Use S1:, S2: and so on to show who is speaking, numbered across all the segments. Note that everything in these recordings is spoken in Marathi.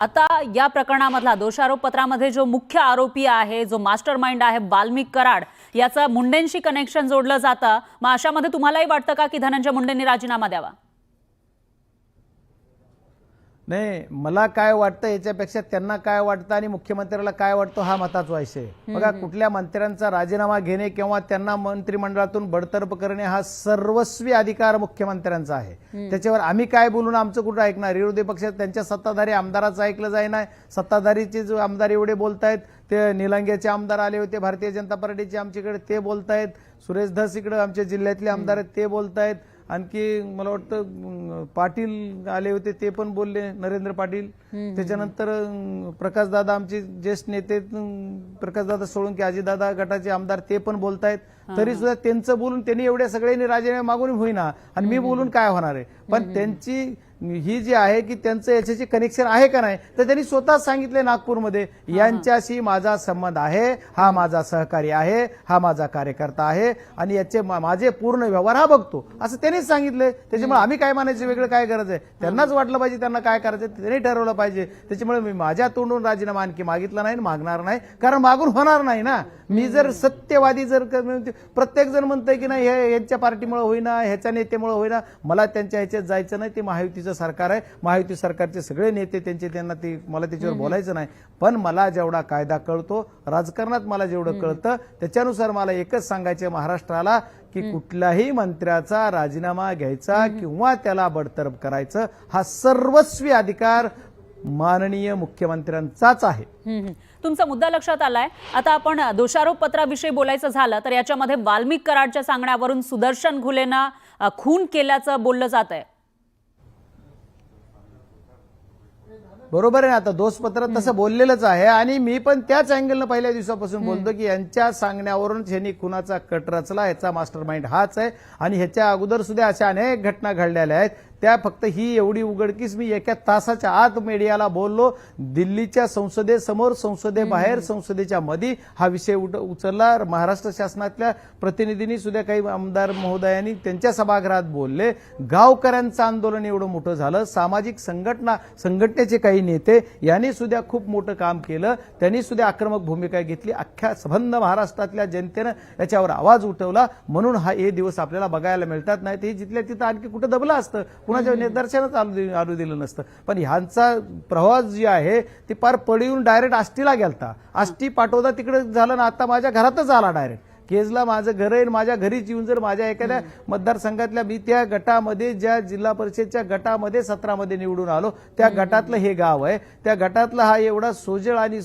S1: आता या प्रकरणामधला दोषारोप पत्रामध्ये जो मुख्य आरोपी आहे, जो मास्टर माइंड आहे वाल्मिक कराड, याचा मुंडेंशी कनेक्शन जोडलं जातं। मग अशामध्ये तुम्हालाही वाटतं का की धनंजय मुंडेंनी राजीनामा द्यावा?
S2: नाही, मला काय वाटतं याच्यापेक्षा त्यांना काय वाटतं आणि मुख्यमंत्र्याला काय वाटतं हा महत्त्वाचा विषय आहे। बघा, कुठल्या मंत्र्यांचा राजीनामा घेणे किंवा त्यांना मंत्रिमंडळातून बडतर्फ करणे हा सर्वस्वी अधिकार मुख्यमंत्र्यांचा आहे। त्याच्यावर आम्ही काय बोलून आमचं कुठं ऐकणार? विरोधी पक्षात त्यांच्या सत्ताधारी आमदाराचं ऐकलं जाईना। सत्ताधारीचे जो आमदार एवढे बोलतायत, ते निलंग्याचे आमदार आले होते भारतीय जनता पार्टीचे आमच्याकडे, ते बोलतायत। सुरेश धस इकडे आमच्या जिल्ह्यातले आमदार आहेत, ते बोलतायत। आणखी मला वाटतं पाटील आले होते, ते पण बोलले, नरेंद्र पाटील। त्याच्यानंतर प्रकाशदादा आमचे ज्येष्ठ नेते प्रकाशदादा सोळंकी अजितदादा गटाचे आमदार, ते पण बोलतायत। तरी सुद्धा त्यांचं बोलून त्यांनी एवढ्या सगळ्यांनी राजीनामे मागून होईना, आणि मी बोलून काय होणार आहे? पण त्यांची ही जी आहे की त्यांचं याच्याशी कनेक्शन आहे का नाही, तर त्यांनी स्वतः सांगितले नागपूरमध्ये, यांच्याशी माझा संबंध आहे, हा माझा सहकारी आहे, हा माझा कार्यकर्ता आहे आणि याचे माझे पूर्ण व्यवहार हा बघतो, असं त्यांनीच सांगितले। त्याच्यामुळे आम्ही काय मानायचं, वेगळं काय गरज आहे? त्यांनाच वाटलं पाहिजे त्यांना काय करायचं, त्यांनी ठरवलं पाहिजे। त्याच्यामुळे मी माझ्या तोंडून राजीनामा आणखी मागितला नाही, मागणार नाही, कारण मागून होणार नाही ना। मी जर सत्यवादी जर प्रत्येक जण म्हणतंय की नाही हे यांच्या पार्टीमुळे होईना, ह्याच्या नेत्यामुळे होईना, मला त्यांच्या ह्याच्यात जायचं नाही। ते महायुतीचं सरकार आहे, महायुती सरकारचे सगळे नेते त्यांचे, त्यांना ते मला त्याच्यावर बोलायचं नाही। पण मला जेवढा कायदा कळतो, राजकारणात मला जेवढं कळतं, त्याच्यानुसार मला एकच सांगायचं महाराष्ट्राला की कुठल्याही मंत्र्याचा राजीनामा घ्यायचा किंवा त्याला बडतर्फ करायचं हा सर्वस्वी अधिकार माननीय मुख्यमंत्र्यांचाच आहे।
S1: तुमचा मुद्दा लक्षात आलाय। आता आपण दोषारोप पत्राविषयी बोलायचं झालं तर याच्यामध्ये वाल्मिक कराडच्या सांगण्यावरून सुदर्शन घुलेंना खून केल्याचं बोललं जात आहे।
S2: बरोबर आहे ना, आता दोषपत्र तसं बोललेलंच आहे, आणि मी पण त्याच अँगलनं पहिल्या दिवसापासून बोलतो की यांच्या सांगण्यावरून यांनी खुनाचा कट रचला, याचा मास्टर माइंड हाच आहे। आणि ह्याच्या अगोदर सुद्धा अशा अनेक घटना घडलेल्या आहेत, त्या फक्त ही एवढी उघडकीस मी एका तासाच्या आत मीडियाला बोललो। दिल्लीच्या संसदेसमोर, संसदेबाहेर, संसदेच्या मध्ये हा विषय उचलला। महाराष्ट्र शासनातल्या प्रतिनिधींनी सुद्धा, काही आमदार महोदयांनी त्यांच्या सभागृहात बोलले। गावकऱ्यांचं आंदोलन एवढं मोठं झालं, सामाजिक संघटनेचे काही नेते यांनी सुद्धा खूप मोठं काम केलं, त्यांनी सुद्धा आक्रमक भूमिका घेतली। अख्ख्या संबंध महाराष्ट्रातल्या जनतेनं याच्यावर आवाज उठवला, म्हणून हा हे दिवस आपल्याला बघायला मिळतात। नाही ते जिथल्या तिथं आणखी कुठं दबलं असतं, कुणाच्या निदर्शनात आलू दिलं नसतं। पण ह्यांचा प्रवास जी आहे ती पार पडून डायरेक्ट आष्टीला गेलता, आष्टी पाठवता तिकडे झालं ना, आता माझ्या घरातच आला डायरेक्ट। केजला माझं घर आहे, माझ्या घरीच येऊन जर माझ्या एखाद्या मतदारसंघातल्या, मी त्या गटामध्ये, ज्या जिल्हा परिषदच्या गटामध्ये 17 मध्ये निवडून आलो, त्या गटातलं हे गाव आहे। त्या गटातला हा एवढा सोजळ आणि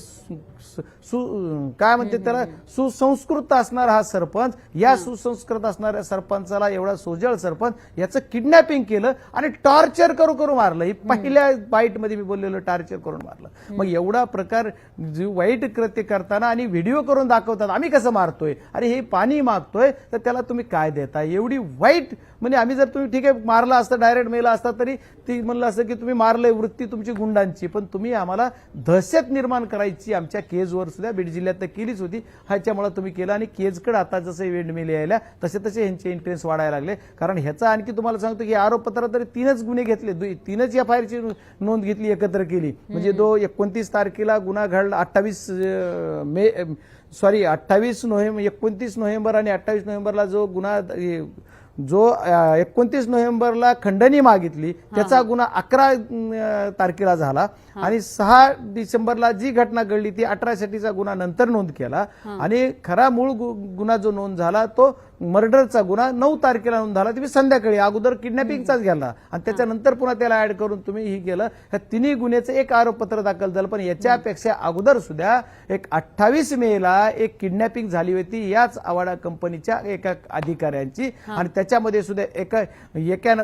S2: काय म्हणते त्याला, सुसंस्कृत असणारा हा सरपंच, या सुसंस्कृत असणाऱ्या सरपंचाला, एवढा सोजळ सरपंच, याचं किडनॅपिंग केलं आणि टॉर्चर करू मारलं। ही पहिल्या बाईटमध्ये मी बोललेलो, टॉर्चर करून मारलं। मग एवढा प्रकार वाईट कृत्य करताना आणि व्हिडिओ करून दाखवतात, आम्ही कसं मारतोय, अरे हे पाणी मागतोय तर त्याला तुम्ही काय देताय? एवढी वाईट, म्हणजे आम्ही जर तुम्ही ठीक आहे मारलं असतं, डायरेक्ट मेला असता, तरी ती म्हणलं असतं की तुम्ही मारलंय, वृत्ती तुमची गुंडांची, पण तुम्ही आम्हाला दहशत निर्माण करायची आमच्या केजवर सुद्धा बीड जिल्ह्यात तर केलीच होती, ह्याच्यामुळे तुम्ही केलं। आणि केजकडे आता जसं वेंडमिल यायला तसे ह्यांचे इंटरेस्ट वाढायला लागले। कारण ह्याचा आणखी तुम्हाला सांगतो की आरोपपत्रात तरी 3च गुन्हे घेतले, 3च एफआयआरची नोंद घेतली, एकत्र केली। म्हणजे 29 तारखेला गुन्हा घडला, 29 नोव्हेंबर, 29 नोव्हेंबर आणि 28 नोव्हेंबरला जो गुन्हा, जो 29 नोव्हेंबरला खंडणी मागितली, त्याचा गुन्हा 11 तारखेला झाला। आणि 6 डिसेंबरला जी घटना घडली ती अट्रॉसिटीचा गुन्हा नंतर नोंद केला। आणि खरा मूळ गुन्हा जो नोंद झाला तो मर्डरचा गुन्हा 9 तारखेला नोंद झाला, तुम्ही संध्याकाळी, अगोदर किडनॅपिंगचाच घ्याला आणि त्याच्यानंतर पुन्हा त्याला ऍड करून तुम्ही ही केलं। ह्या तिन्ही गुन्ह्याचं एक आरोपपत्र दाखल झालं। पण याच्यापेक्षा अगोदर सुद्धा एक 28 मेला एक किडनॅपिंग झाली होती याच आवाडा कंपनीच्या एका अधिकाऱ्यांची, आणि त्याच्यामध्ये सुद्धा एका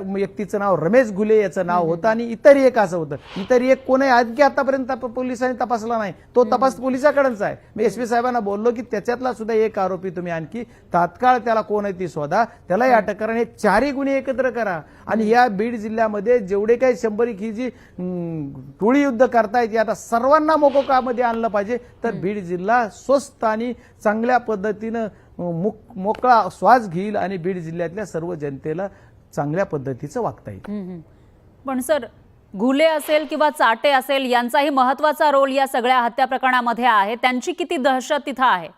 S2: व्यक्तीचं नाव रमेश घुले याचं नाव होतं, आणि इतर एक असं होतं। इतर एक कोण आहे आणखी आतापर्यंत पोलिसांनी तपासला नाही, तो तपास पोलिसाकडेच आहे। मी एसपी साहेबांना बोललो की त्याच्यातला सुद्धा एक आरोपी तुम्ही आणखी तात्काळ त्याला कोण आहे ती शोधा, त्यालाही अटक करा, हे 4ही गुन्हे एकत्र करा। आणि या बीड जिल्ह्यामध्ये जेवढे काही 100 ही जी टोळी युद्ध करतायत, आता सर्वांना मोकोकामध्ये आणलं पाहिजे, तर बीड जिल्हा स्वस्त आणि चांगल्या पद्धतीनं मोकळा श्वास घेईल आणि बीड जिल्ह्यातल्या सर्व जनतेला चांगल्या पद्धतीचं वागता येईल।
S1: पण सर, घुले असेल किंवा चाटे असेल यांचाही महत्वाचा रोल या सगळ्या हत्या प्रकरणामध्ये आहे. त्यांची किती दहशत तिथं आहे?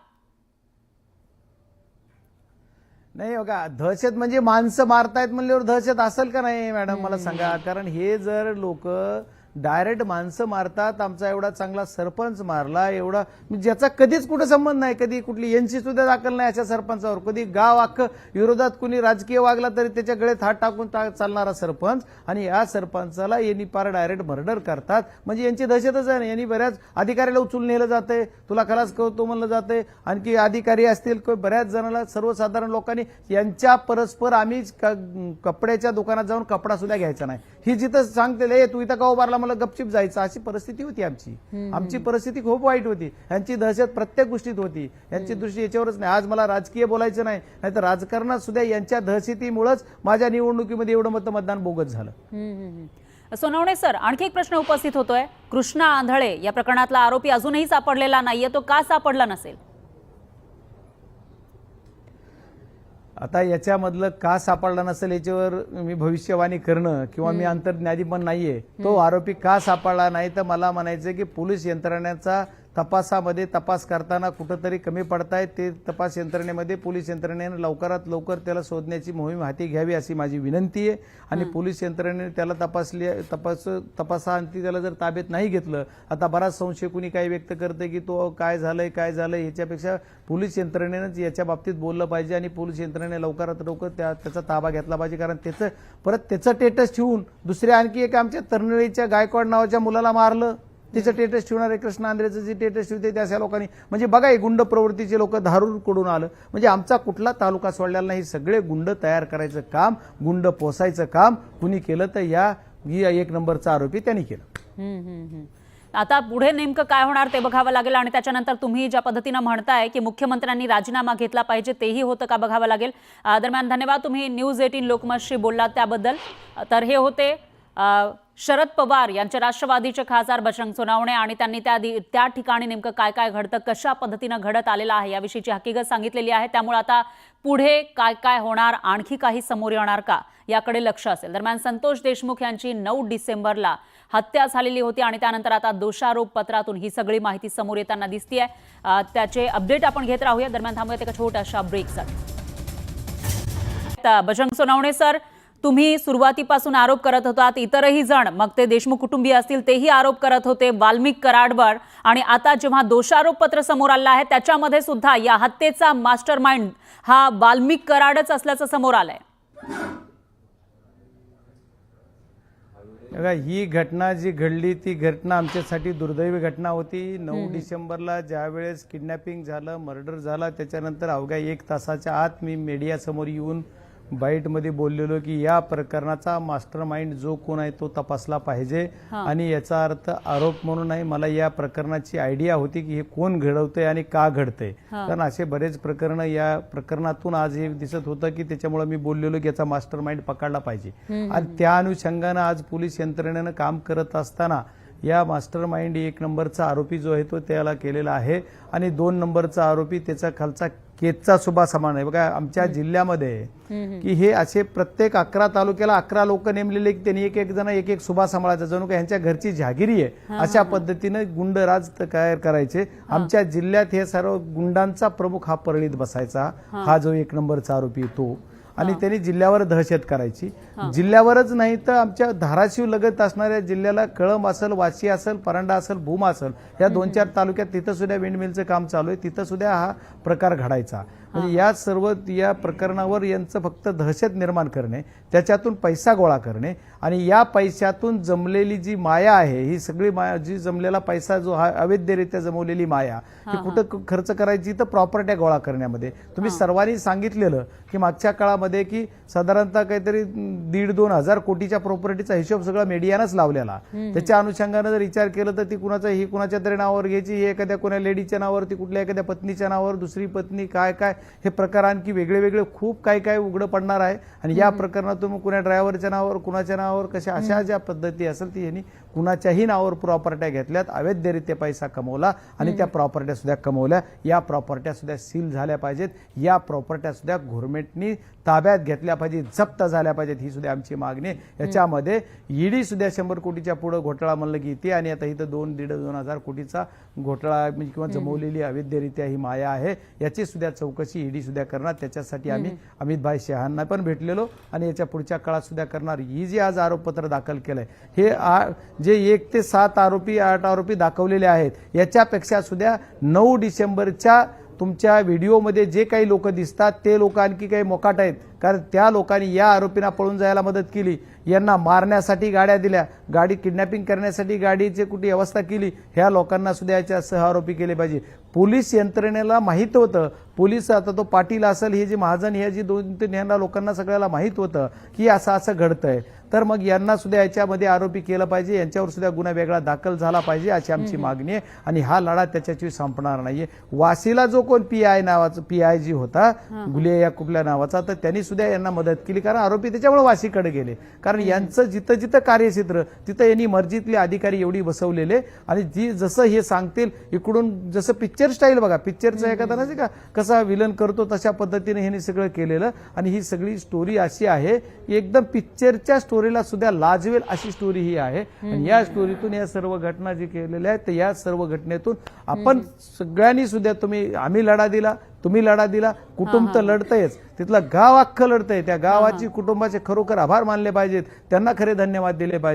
S2: नाही बघा, दहशत म्हणजे माणसं मारतायत म्हणल्यावर दहशत असेल का नाही मॅडम, मला सांगा. कारण हे जर लोक डायरेक्ट माणसं मारतात, आमचा एवढा चांगला सरपंच मारला, एवढा ज्याचा कधीच कुठे संबंध नाही, कधी कुठली यांची सुद्धा दाखल नाही अशा सरपंचावर, कधी गाव अख्खं विरोधात कुणी राजकीय वागला तरी त्याच्या गळ्यात हात टाकून चालणारा सरपंच, आणि या सरपंचाला यांनी पार डायरेक्ट मर्डर करतात. म्हणजे यांची दहशतच आहे ना. यांनी बऱ्याच अधिकाऱ्याला उचलून नेलं जातंय, तुला खलास करतो म्हणलं जातंय. आणखी अधिकारी असतील, बऱ्याच जणांना, सर्वसाधारण लोकांनी यांच्या परस्पर आम्ही कपड्याच्या दुकानात जाऊन कपडा सुद्धा घ्यायचा नाही, ही जिथं सांगते तू इथं का उभारला, मला गपचिप जायचं, अशी परिस्थिती होती आमची परिस्थिती खूप वाईट होती. यांची दहशत प्रत्येक गोष्टीत होती. यांची दृष्टी याच्यावरच नाही. आज मला राजकीय बोलायचं नाही, नाहीतर राजकारणात सुद्धा यांच्या दहशतीमुळेच माझ्या निवडणुकीमध्ये एवढं मतदान बोगस झालं.
S1: सोनवणे सर, आणखी एक प्रश्न उपस्थित होतोय. कृष्णा आंधळे या प्रकरणातला आरोपी अजूनही सापडलेला नाहीये, तो का सापडला नसेल?
S2: आता याच्यामधलं का सापडला नसेल याच्यावर मी भविष्यवाणी करणं किंवा मी अंतर्ज्ञानी पण नाहीये. तो आरोपी का सापडला नाही तर मला म्हणायचं की पोलीस यंत्रणेचा तपासामध्ये तपास करताना कुठंतरी कमी पडतायत. ते तपास यंत्रणेमध्ये पोलीस यंत्रणेने लवकरात लवकर त्याला शोधण्याची मोहीम हाती घ्यावी अशी माझी विनंती आहे. आणि पोलीस यंत्रणेने त्याला तपासाअंती त्याला जर ताब्यात नाही घेतलं, आता बराच संशय कुणी काही व्यक्त करते की तो काय झालंय ह्याच्यापेक्षा पोलीस यंत्रणेनंच याच्या बाबतीत बोललं पाहिजे आणि पोलीस यंत्रणेने लवकरात लवकर त्याचा ताबा घेतला पाहिजे. कारण त्याचं स्टेटस ठेवून दुसऱ्या आणखी एक आमच्या तरुणीच्या गायकवाड नावाच्या मुलाला मारलं, तिचं टेटस ठेवणारे कृष्ण आंध्रेचं जे टेटस ठेवते त्या अशा लोकांनी, म्हणजे बघा हे गुंड प्रवृत्तीचे लोक धारूर कडून आलं, म्हणजे आमचा कुठला तालुका सोडलेला नाही. सगळे गुंड तयार करायचं काम, गुंड पोसायचं काम कुणी केलं तर या एक नंबरचा आरोपी त्यांनी केलं.
S1: आता पुढे नेमकं काय होणार ते बघावं लागेल. आणि त्याच्यानंतर तुम्ही ज्या पद्धतीनं म्हणताय की मुख्यमंत्र्यांनी राजीनामा घेतला पाहिजे, तेही होतं का बघावं लागेल. दरम्यान धन्यवाद, तुम्ही न्यूज 18 लोकमतशी बोललात त्याबद्दल. तर हे होते शरद पवार यांचे राष्ट्रवादीचे खासदार बजरंग सोनवणे, आणि त्यांनी त्या ठिकाणी नेमकं काय काय घडतं, कशा पद्धतीनं घडत आलेलं आहे याविषयीची हकीकत सांगितलेली आहे. त्यामुळे आता पुढे काय काय होणार, आणखी काही समोर येणार का याकडे लक्ष असेल. दरम्यान संतोष देशमुख यांची 9 डिसेंबरला हत्या झालेली होती आणि त्यानंतर आता दोषारोप पत्रातून ही सगळी माहिती समोर येताना दिसतीये. त्याचे अपडेट आपण घेत राहूया. दरम्यान थांबूयात एका छोट्याशा ब्रेकसाठी. बजरंग सोनवणे सर, तुम्ही सुरुवातीपासून आरोप करत होतात, इतरही जण, मग ते देशमुख कुटुंबीय असतील तेही आरोप करत होते वाल्मिक कराडवर, आणि आता जेव्हा दोषारोप पत्र समोर आलं आहे त्याच्यामध्ये सुद्धा या हत्येचा मास्टर माइंड हा वाल्मिक कराडच असल्याचं समोर आलंय.
S2: ही घटना जी घडली ती घटना आमच्यासाठी दुर्दैवी घटना होती. 9 डिसेंबरला ज्या वेळेस किडनॅपिंग झालं, मर्डर झाला, त्याच्यानंतर अवघ्या 1 तासाच्या आत मी मीडियासमोर येऊन बाईटमध्ये बोललेलो की या प्रकरणाचा मास्टर माइंड जो कोण आहे तो तपासला पाहिजे. आणि याचा अर्थ आरोप म्हणून नाही, मला या प्रकरणाची आयडिया होती की हे कोण घडवतंय आणि का घडतंय. कारण असे बरेच प्रकरण, या प्रकरणातून आज हे दिसत होतं की त्याच्यामुळे मी बोललेलो की याचा मास्टर माइंड पकडला पाहिजे. आणि त्या अनुषंगानं आज पोलीस यंत्रणेनं काम करत असताना या मास्टर माइंड 1 नंबरचा आरोपी जो आहे तो त्याला केलेला आहे, आणि 2 नंबरचा आरोपी त्याचा खालचा केसचा सुभा समान आहे. बघा आमच्या जिल्ह्यामध्ये की हे असे प्रत्येक 11 तालुक्याला 11 लोक नेमलेले की त्यांनी एक जण एक सुभा सांभाळायचा, जणू काय ह्यांच्या घरची जहागिरी आहे अशा पद्धतीनं गुंडराज तयार करायचे. आमच्या जिल्ह्यात हे सर्व गुंडांचा प्रमुख हा परळीत बसायचा, हा जो 1 नंबरचा आरोपी तो. आणि त्यांनी जिल्ह्यावर दहशत करायची. जिल्ह्यावरच नाही तर आमच्या धाराशिव लगत असणाऱ्या जिल्ह्याला कळंब असेल, वाशी असेल, परांडा असेल, भूम असेल, या 2-4 तालुक्यात तिथं सुद्धा विंडमिलचं काम चालू आहे, तिथं सुद्धा हा प्रकार घडायचा. म्हणजे या सर्व या प्रकरणावर यांचं फक्त दहशत निर्माण करणे, त्याच्यातून पैसा गोळा करणे, आणि या पैशातून जमलेली जी माया आहे, ही सगळी माया, जी जमलेला पैसा जो हा अवैधरित्या जमवलेली माया, ही कुठं खर्च करायची तर प्रॉपर्ट्या गोळा करण्यामध्ये. तुम्ही सर्वांनी सांगितलेलं की मागच्या काळामध्ये की साधारणतः काहीतरी 1,5-2 हजार कोटीच्या प्रॉपर्टीचा हिशोब सगळा मीडियानंच लावलेला. त्याच्या अनुषंगानं जर विचार केलं तर ती कुणाच्या तरी नावावर घ्यायची, ही एखाद्या कोणा लेडीच्या नावावर, ती कुठल्या एखाद्या पत्नीच्या नावावर, दुसरी पत्नी काय काय हे प्रकार आणखी वेगळे वेगळे खूप काही काही उघडं पडणार आहे आणि या प्रकरणातून मग कुणा ड्रायव्हरच्या नावावर कुणाच्या नावावर कशा अशा ज्या पद्धती असेल ती यांनी कुणाच्याही नावावर प्रॉपर्ट्या घेतल्यात, अवैधरित्या पैसा कमवला आणि त्या प्रॉपर्ट्या सुद्धा कमवल्या. या प्रॉपर्ट्या सुद्धा सील झाल्या पाहिजेत, या प्रॉपर्ट्या सुद्धा गव्हर्नमेंटनी ताब्यात घेतल्या पाहिजेत, जप्त झाल्या पाहिजेत, ही सुद्धा आमची मागणी आहे. याच्यामध्ये ईडी सुद्धा 100 कोटीच्या पुढे घोटाळा म्हणलं की येते आणि आता इथं 2,500 कोटीचा घोटाळा किंवा जमवलेली अवैधरित्या ही माया आहे. याची सुद्धा चौकशी ईडी सुद्धा करणार. त्याच्यासाठी आम्ही अमितभाई शहांना पण भेटलेलो आणि याच्या पुढच्या काळात सुद्धा करणार. ही जी आज आरोपपत्र दाखल केलंय हे जे 1 ते 7 आरोपी 8 आरोपी दाखवलेले आहेत, याच्यापेक्षा सुद्धा 9 डिसेंबरच्या तुमच्या व्हिडिओमध्ये जे काही लोक दिसतात ते लोक आणखी काही मोकाट आहेत, कारण त्या लोकांनी या आरोपींना पळून जायला मदत केली, यांना मारण्यासाठी गाड्या दिल्या, गाडी किडनॅपिंग करण्यासाठी गाडीची कुठे व्यवस्था केली. ह्या लोकांना सुद्धा याच्या सहआरोपी केले पाहिजे. पोलीस यंत्रणेला माहित होतं, पोलीस आता तो पाटील असेल, हे जे महाजन, हे जी 2-3 ह्यांना लोकांना सगळ्याला माहित होतं की असं घडतंय, तर मग यांना सुद्धा याच्यामध्ये आरोपी केलं पाहिजे, यांच्यावर सुद्धा गुन्हा वेगळा दाखल झाला पाहिजे अशी आमची मागणी आहे. आणि हा लढा त्याच्याची संपणार नाहीये. वाशीला जो कोण पीआय जी होता गुले या कुठल्या नावाचा, तर त्यांनी सुद्धा यांना मदत केली, कारण आरोपी त्याच्यामुळे वाशीकडे गेले, कारण यांचं जिथं जिथं कार्यक्षेत्र तिथं यांनी मर्जीतले अधिकारी एवढी बसवलेले आणि जी जसं हे सांगतील इकडून, जसं पिक्चर स्टाईल बघा, पिक्चरचा एखादा नाही का कसा विलन करतो तशा पद्धतीने ह्यांनी सगळं केलेलं. आणि ही सगळी स्टोरी अशी आहे एकदम पिक्चरच्या स्टोरीला सुद्धा लाजवेल अशी स्टोरी ही आहे. आणि या स्टोरीतून या सर्व घटना जी केलेल्या आहेत, तर या सर्व घटनेतून आपण सगळ्यांनी सुद्धा आम्ही लढा दिला, तुम्ही लढा दिला, कुटुंब तर लढतंयच, तिथलं गाव अख्खं लढतंय. त्या गावाची कुटुंबाचे खरोखर आभार मानले पाहिजेत, त्यांना खरे धन्यवाद दिले पाहिजे.